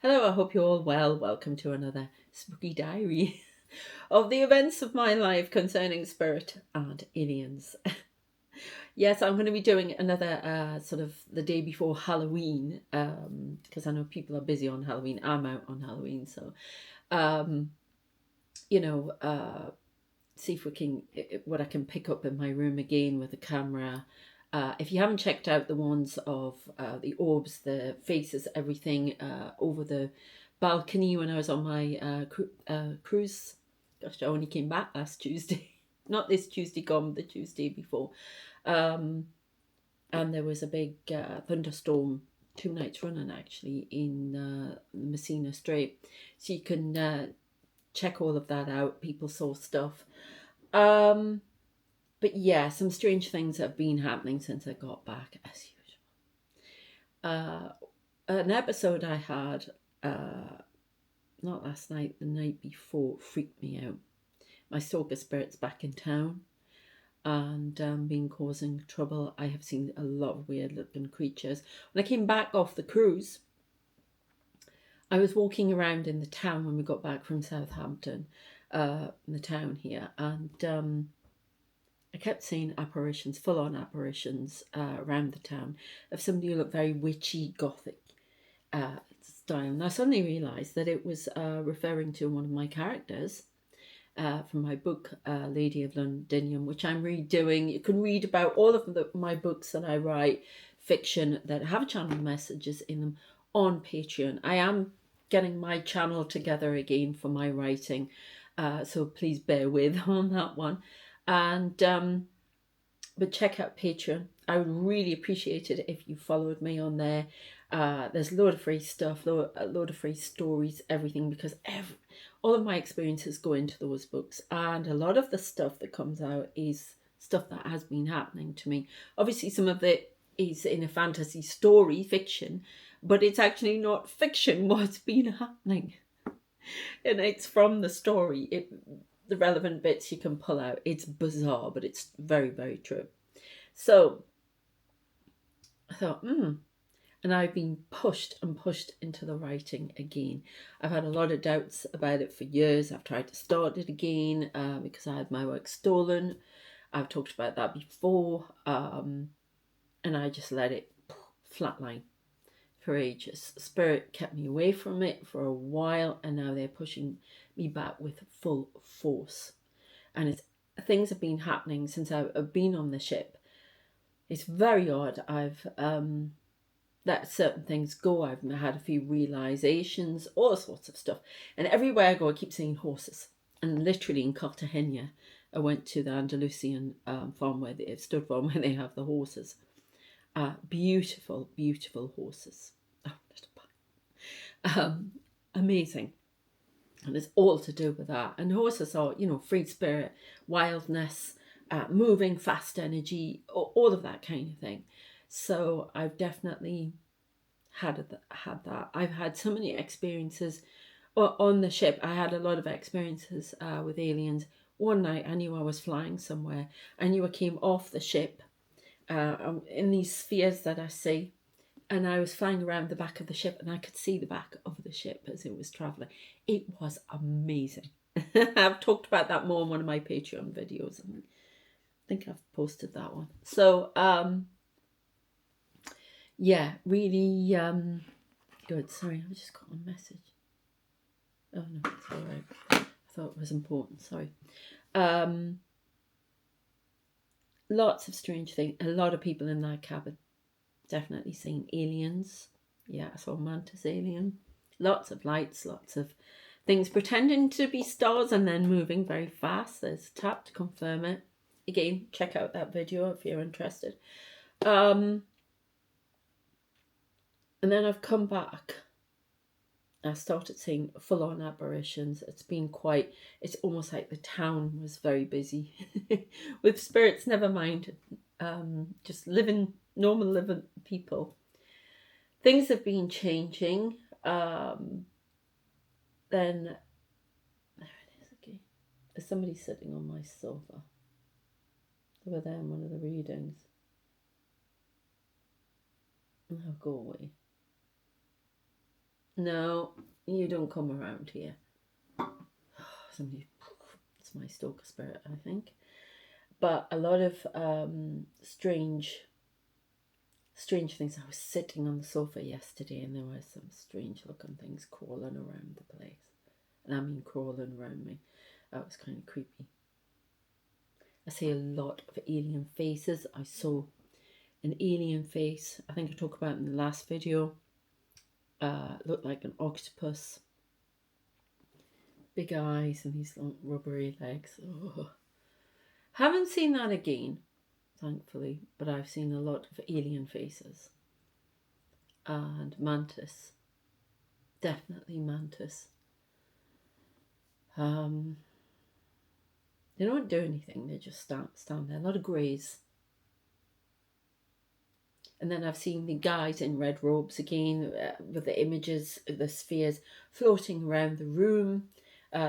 Hello, I hope you're all well. Welcome to another spooky diary of the events of my life concerning spirit and aliens. Yes, I'm going to be doing another sort of the day before Halloween because I know people are busy on Halloween. I'm out on Halloween, so um, you know, see if we can what I can pick up in my room again with the camera. If you haven't checked out the ones of the orbs, the faces, everything over the balcony when I was on my cruise. Gosh, I only came back last Tuesday. Not this Tuesday gone, the Tuesday before. And there was a big thunderstorm 2 nights running actually in the Messina Strait. So you can check all of that out. People saw stuff. But yeah, some strange things have been happening since I got back, as usual. An episode I had, not last night, the night before, freaked me out. My stalker spirit's back in town and been causing trouble. I have seen a lot of weird looking creatures. When I came back off the cruise, I was walking around in the town when we got back from Southampton, in the town here, and I kept seeing apparitions, full-on apparitions around the town of somebody who looked very witchy, gothic style. And I suddenly realised that it was referring to one of my characters from my book, Lady of Londinium, which I'm redoing. You can read about all of my books that I write, fiction, that have channel messages in them on Patreon. I am getting my channel together again for my writing, so please bear with on that one. And but check out Patreon. I would really appreciate it if you followed me on there. There's a load of free stuff, a load of free stories, everything, because all of my experiences go into those books, and a lot of the stuff that comes out is stuff that has been happening to me. Obviously, some of it is in a fantasy story, fiction, but it's actually not fiction what's been happening. And it's from the story. The relevant bits you can pull out. It's bizarre, but it's very, very true. So I thought, and I've been pushed and pushed into the writing again. I've had a lot of doubts about it for years. I've tried to start it again because I had my work stolen. I've talked about that before, and I just let it flatline for ages. Spirit kept me away from it for a while, and now they're pushing me back with full force. And things have been happening since I've been on the ship. It's very odd. I've let certain things go. I've had a few realizations, all sorts of stuff. And everywhere I go, I keep seeing horses. And literally in Cartagena, I went to the Andalusian farm where they have the horses. Beautiful, beautiful horses. Amazing. And it's all to do with that. And horses are, free spirit, wildness, moving, fast energy, all of that kind of thing. So I've definitely had that. I've had so many experiences on the ship. I had a lot of experiences with aliens. One night I knew I was flying somewhere. I knew I came off the ship in these spheres that I see. And I was flying around the back of the ship and I could see the back of the ship as it was travelling. It was amazing. I've talked about that more in one of my Patreon videos. I think I've posted that one. So, yeah, really good. Sorry, I just got a message. Oh, no, it's all right. I thought it was important. Sorry. Lots of strange things. A lot of people in that cabin. Definitely seen aliens. Yeah, I saw a mantis alien. Lots of lights, lots of things pretending to be stars and then moving very fast. There's a tap to confirm it. Again, check out that video if you're interested. And then I've come back. I started seeing full-on apparitions. It's almost like the town was very busy with spirits, never mind, just normal living people. Things have been changing. Then, there it is again. There's somebody sitting on my sofa. They were there in one of the readings. Oh, go away. No, you don't come around here. Somebody, it's my stalker spirit, I think. But a lot of strange things. I was sitting on the sofa yesterday and there were some strange looking things crawling around the place. And I mean crawling around me. That was kind of creepy. I see a lot of alien faces. I saw an alien face, I think I talked about in the last video. Looked like an octopus. Big eyes and these long rubbery legs. Oh. Haven't seen that again, thankfully, but I've seen a lot of alien faces. And mantis. Definitely mantis. They don't do anything, they just stand there. A lot of greys. And then I've seen the guys in red robes again with the images, the spheres floating around the room.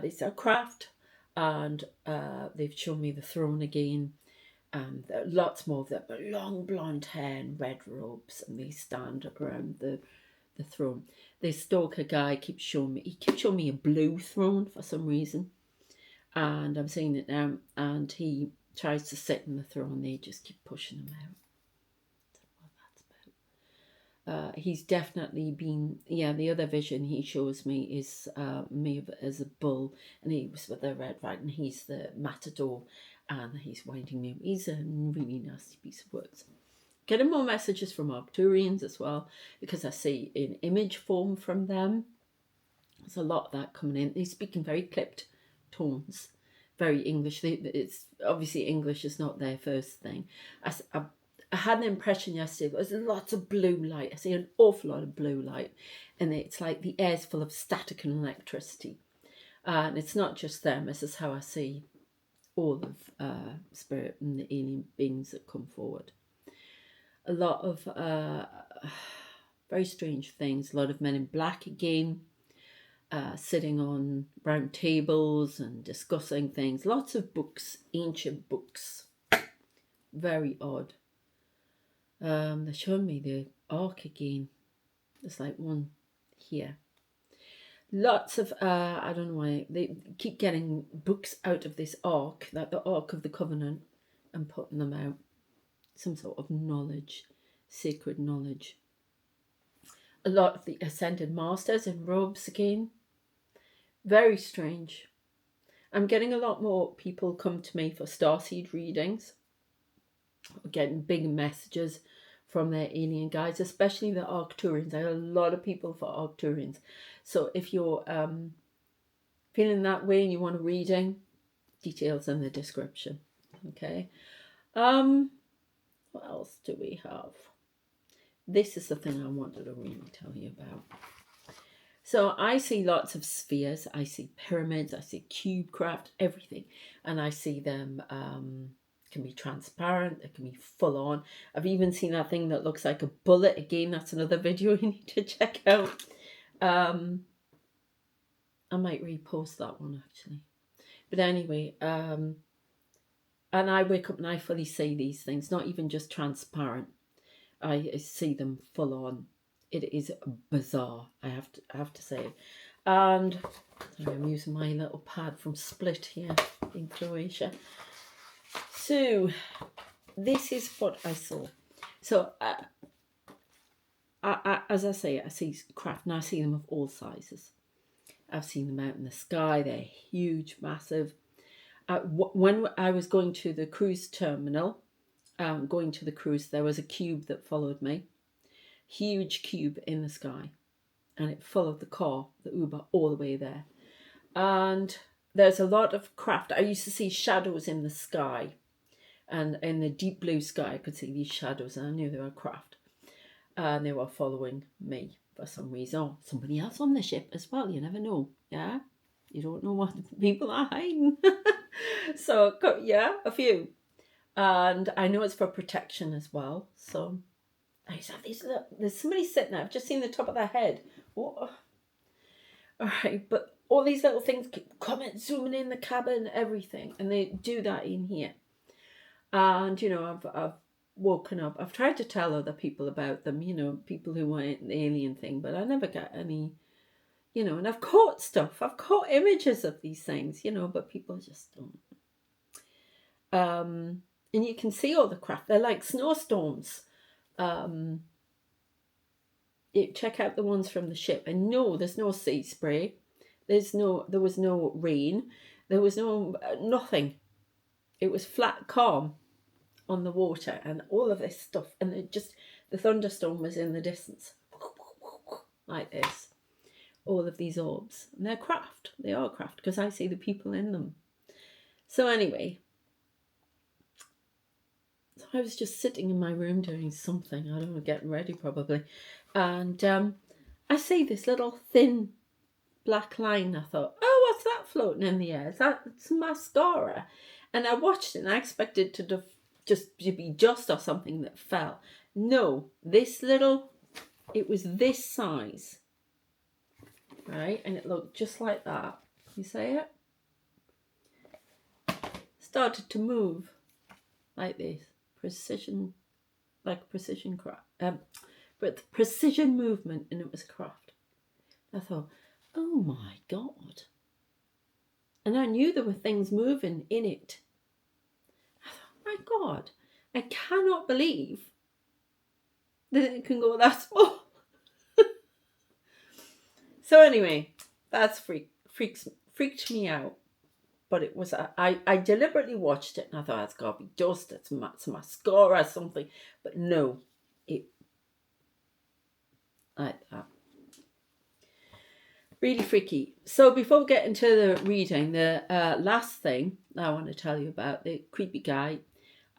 These are craft, and they've shown me the throne again. There are lots more of them, but long blonde hair and red robes, and they stand around the throne. The stalker guy keeps showing me a blue throne for some reason, and I'm seeing it now. And he tries to sit in the throne. They just keep pushing him out. He's definitely been, the other vision he shows me is me as a bull, and he was with the red wagon. He's the matador, and he's winding me up. He's a really nasty piece of work. Getting more messages from Arcturians as well, because I see in image form from them. There's a lot of that coming in. They speak in very clipped tones, very English. It's obviously English is not their first thing. I had an impression yesterday. There's lots of blue light. I see an awful lot of blue light, and it's like the air's full of static and electricity. And it's not just them. This is how I see all of spirit and the alien beings that come forward. A lot of very strange things. A lot of men in black again, sitting on round tables and discussing things. Lots of books, ancient books. Very odd. They're showing me the ark again. There's like one here. Lots of, I don't know why, they keep getting books out of this ark, like the Ark of the Covenant, and putting them out. Some sort of knowledge, sacred knowledge. A lot of the ascended masters in robes again. Very strange. I'm getting a lot more people come to me for starseed readings. Getting big messages from their alien guides, especially the Arcturians. I have a lot of people for Arcturians. So if you're feeling that way and you want a reading, details in the description. Okay. What else do we have? This is the thing I wanted to really tell you about. So I see lots of spheres. I see pyramids. I see cube craft, everything. And I see them can be transparent. They can be full on. I've even seen that thing that looks like a bullet. Again, that's another video you need to check out. I might repost that one actually. But anyway, and I wake up and I fully see these things, not even just transparent. I see them full on. It is bizarre, I have to say. And sorry, I'm using my little pad from Split here in Croatia. So this is what I saw. So as I say, I see craft, and I see them of all sizes. I've seen them out in the sky. They're huge, massive. When I was going to the cruise terminal, going to the cruise, there was a cube that followed me. Huge cube in the sky, and it followed the car, the Uber, all the way there. And there's a lot of craft. I used to see shadows in the sky, and in the deep blue sky I could see these shadows, and I knew they were craft, and they were following me for some reason. Oh, somebody else on the ship as well, you never know. Yeah, you don't know what people are hiding. So yeah, a few. And I know it's for protection as well, so I used to have these. There's somebody sitting there. I've just seen the top of their head. What? All right, but all these little things keep coming, zooming in the cabin, everything, and they do that in here. And you know, I've woken up. I've tried to tell other people about them. You know, people who want the alien thing, but I never get any you know, and I've caught stuff. I've caught images of these things, you know, but people just don't. And you can see all the craft. They're like snowstorms. Um, check out the ones from the ship. And no, there's no sea spray. There was no rain. There was no nothing. It was flat calm on the water and all of this stuff. And the thunderstorm was in the distance, like this. All of these orbs, and they're craft. They are craft because I see the people in them. So anyway, so I was just sitting in my room doing something. I don't know, getting ready probably, and I see this little thin black line. I thought, oh, what's that floating in the air? It's mascara. And I watched it and I expected to just to be dust or something that fell. No, it was this size, right? And it looked just like that. You see it? Started to move like this. Precision, like precision craft. But precision movement, and it was craft. I thought, oh my God. And I knew there were things moving in it. I thought, my God, I cannot believe that it can go that small. So anyway, that's freaked me out. But it was, I deliberately watched it and I thought, it's got to be dust, it's mascara, something. But no, it, like that. Really freaky. So before we get into the reading, the last thing I want to tell you about, the creepy guy.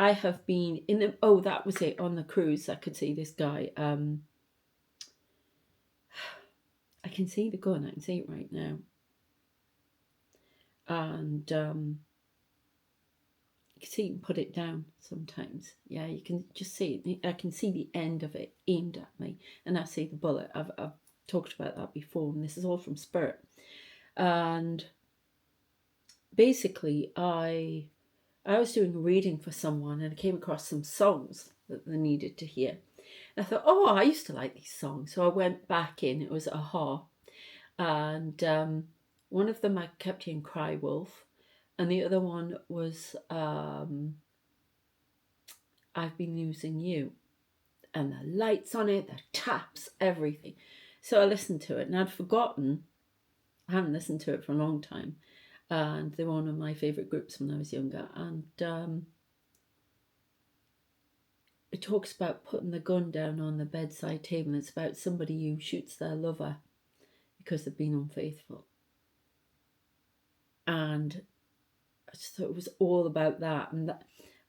I have been in the, oh, that was it, on the cruise. I could see this guy. I can see the gun. I can see it right now. And you can see him put it down sometimes. Yeah, you can just see it. I can see the end of it aimed at me. And I see the bullet. I've talked about that before. And this is all from Spirit. And basically, I was doing a reading for someone and I came across some songs that they needed to hear. And I thought, oh, I used to like these songs. So I went back in. It was Aha. And one of them I kept hearing Cry Wolf. And the other one was I've Been Losing You. And the lights on it, the taps, everything. So I listened to it and I'd forgotten. I haven't listened to it for a long time. And they were one of my favourite groups when I was younger. And it talks about putting the gun down on the bedside table. It's about somebody who shoots their lover because they've been unfaithful. And I just thought it was all about that. And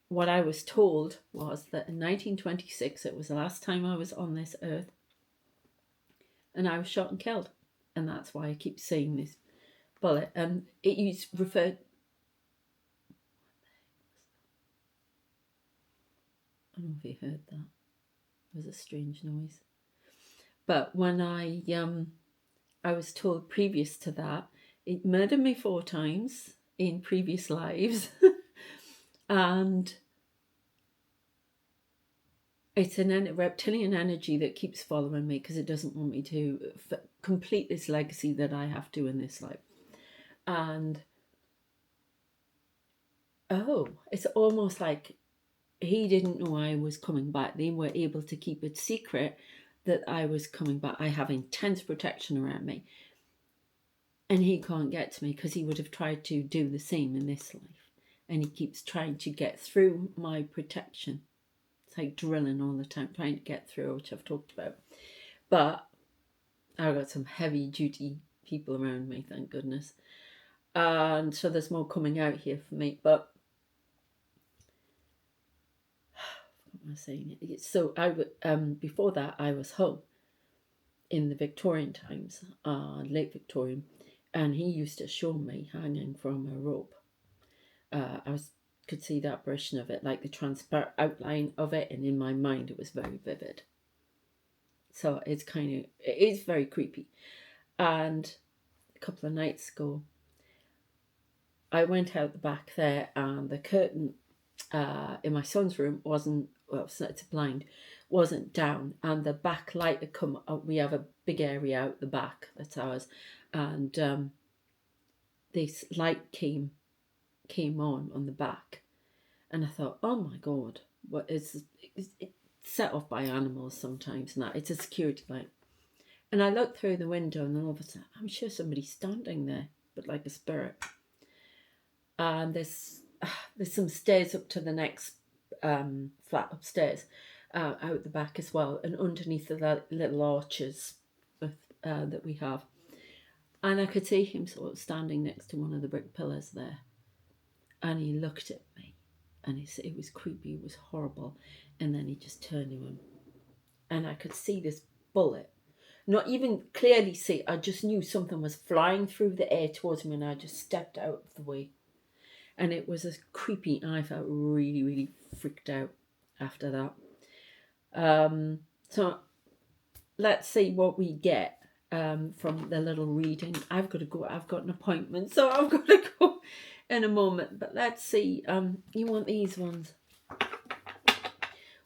what I was told was that in 1926, it was the last time I was on this earth. And I was shot and killed. And that's why I keep saying this bullet. And it is referred... I don't know if you heard that. It was a strange noise. But when I was told previous to that, it murdered me 4 times in previous lives. And it's a reptilian energy that keeps following me because it doesn't want me to complete this legacy that I have to in this life. And it's almost like he didn't know I was coming back. They were able to keep it secret that I was coming back. I have intense protection around me. And he can't get to me because he would have tried to do the same in this life. And he keeps trying to get through my protection. It's like drilling all the time, trying to get through, which I've talked about. But I've got some heavy duty people around me, thank goodness. And so there's more coming out here for me. But what am I saying? So before that, I was home in the Victorian times, late Victorian, and he used to show me hanging from a rope. Could see the apparition of it, like the transparent outline of it, and in my mind it was very vivid. So it's very creepy. And a couple of nights ago, I went out the back there, and the curtain in my son's room it's blind, wasn't down, and the back light had come up. We have a big area out the back, that's ours, and this light came on the back, and I thought, oh my god, what is it's set off by animals sometimes, and that it's a security light. And I looked through the window, and then all of a sudden, I'm sure somebody's standing there, but like a spirit. And there's some stairs up to the next flat upstairs, out the back as well, and underneath the little arches that we have. And I could see him sort of standing next to one of the brick pillars there. And he looked at me, and it was creepy, it was horrible. And then he just turned to him, and I could see this bullet. Not even clearly see, I just knew something was flying through the air towards me, and I just stepped out of the way. And it was as creepy, and I felt really, really freaked out after that. So let's see what we get from the little reading. I've got to go, I've got an appointment, so I've got to go in a moment. But let's see, you want these ones.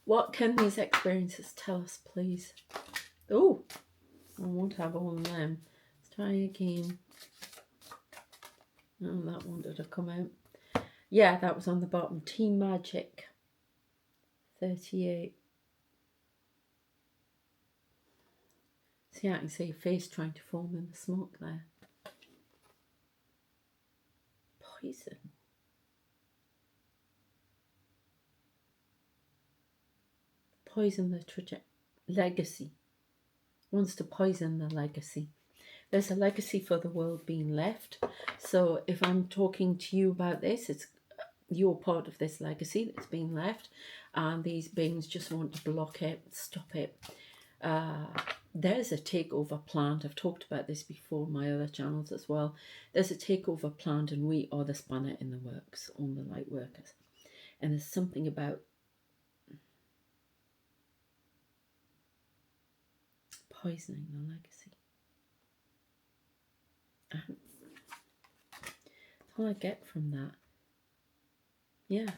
What can these experiences tell us, please? Oh, I won't have all of them. Let's try again. Oh, that wanted to come out. Yeah, that was on the bottom. Team Magic 38. See, I can see a face trying to form in the smoke there. Poison. Poison the legacy. Wants to poison the legacy. There's a legacy for the world being left. So if I'm talking to you about this, it's you're part of this legacy that's being left, and these beings just want to block it, stop it. There's a takeover planned. I've talked about this before on my other channels as well. There's a takeover planned, and we are the spanner in the works, on the light workers. And there's something about poisoning the legacy. That's all I get from that. Yeah.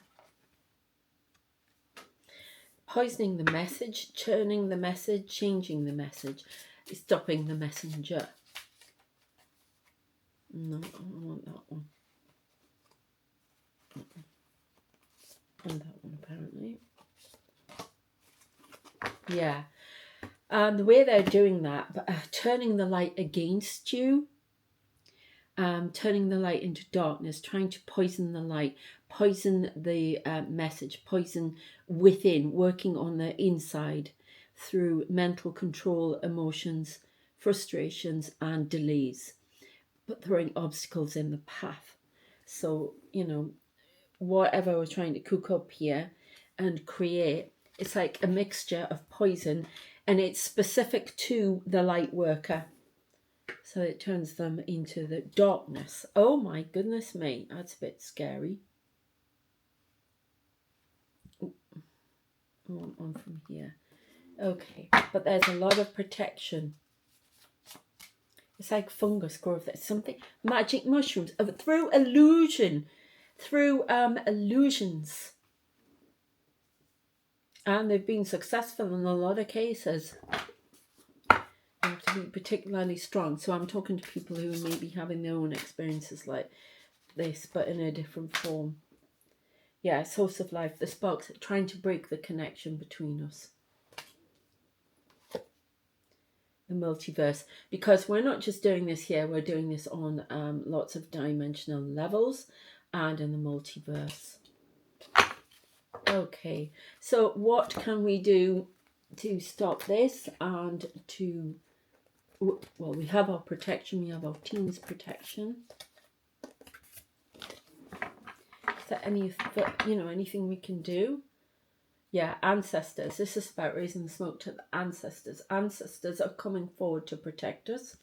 Poisoning the message, churning the message, changing the message, stopping the messenger. No, I don't want that one. And that one, apparently. Yeah. And the way they're doing that, turning the light against you, turning the light into darkness, trying to poison the light, poison the message, poison within, working on the inside through mental control, emotions, frustrations, and delays, but throwing obstacles in the path. So, whatever we're trying to cook up here and create, it's like a mixture of poison, and it's specific to the light worker. So it turns them into the darkness. Oh my goodness me, that's a bit scary. I want one from here. Okay, but there's a lot of protection. It's like fungus growth. It's something, magic mushrooms, through illusion, through illusions. And they've been successful in a lot of cases. You have to be particularly strong. So I'm talking to people who may be having their own experiences like this, but in a different form. Yeah, source of life, the sparks, trying to break the connection between us. The multiverse, because we're not just doing this here, we're doing this on lots of dimensional levels and in the multiverse. Okay, so what can we do to stop this and to, well, we have our protection, we have our team's protection. Is there anything we can do? Yeah, ancestors. This is about raising the smoke to the ancestors. Ancestors are coming forward to protect us.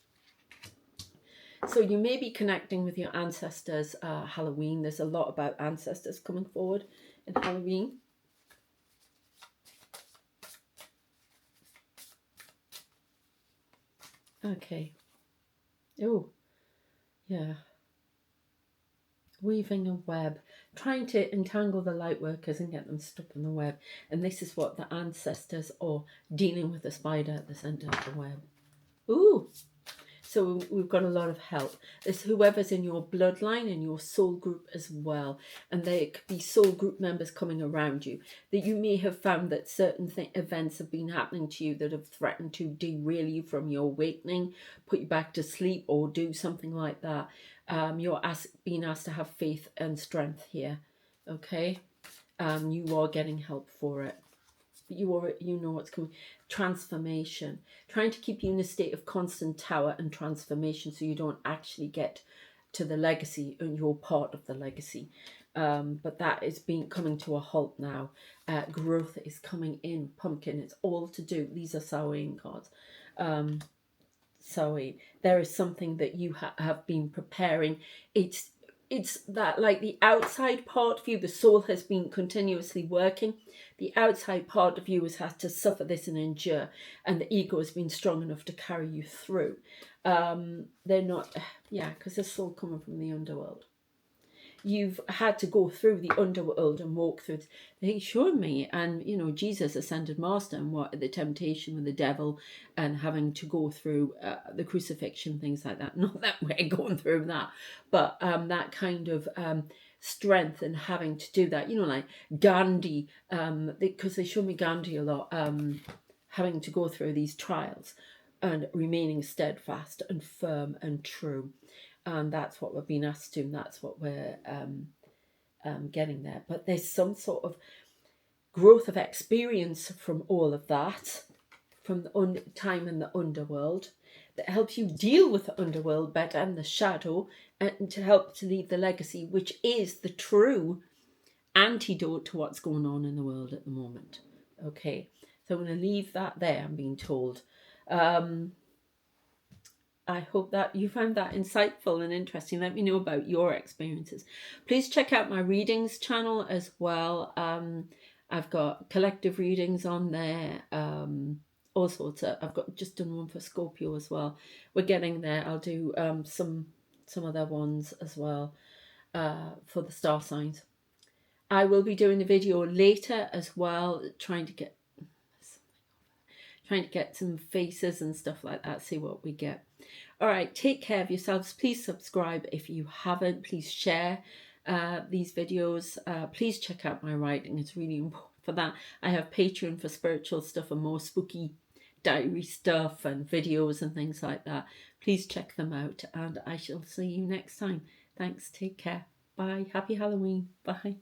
So you may be connecting with your ancestors. Halloween, there's a lot about ancestors coming forward in Halloween. Okay. Oh, yeah. weaving a web, trying to entangle the light workers and get them stuck in the web. And this is what the ancestors are dealing with the spider at the center of the web. Ooh. So we've got a lot of help. There's whoever's in your bloodline and your soul group as well. And there could be soul group members coming around you. That you may have found that certain events have been happening to you that have threatened to derail you from your awakening, put you back to sleep, or do something like that. You're being asked to have faith and strength here. Okay? You are getting help for it. You know what's coming. Transformation, trying to keep you in a state of constant tower and transformation so you don't actually get to the legacy and you're part of the legacy. But that is coming to a halt now. Growth is coming in. Pumpkin, it's all to do. These are Samhain cards. Samhain, there is something that you have been preparing. It's that, like, the outside part of you, the soul has been continuously working. The outside part of you has had to suffer this and endure, and the ego has been strong enough to carry you through. They're not, because they're soul coming from the underworld. You've had to go through the underworld and walk through. He showed me, and Jesus, ascended master, and what the temptation with the devil, and having to go through the crucifixion, things like that. Not that we're going through that, but that kind of strength and having to do that. Like Gandhi, because they show me Gandhi a lot, having to go through these trials and remaining steadfast and firm and true. And that's what we're being asked to, and that's what we're getting there. But there's some sort of growth of experience from all of that, from the time in the underworld, that helps you deal with the underworld better and the shadow, and to help to leave the legacy, which is the true antidote to what's going on in the world at the moment. Okay, so I'm going to leave that there, I'm being told. I hope that you found that insightful and interesting. Let me know about your experiences. Please check out my readings channel as well. I've got collective readings on there. All sorts of. I've got just done one for Scorpio as well. We're getting there. I'll do some other ones as well for the star signs. I will be doing a video later as well, trying to get some faces and stuff like that, see what we get. All right, take care of yourselves. Please subscribe if you haven't. Please share these videos. Please check out my writing. It's really important for that. I have Patreon for spiritual stuff and more spooky diary stuff and videos and things like that. Please check them out, and I shall see you next time. Thanks. Take care. Bye. Happy Halloween. Bye.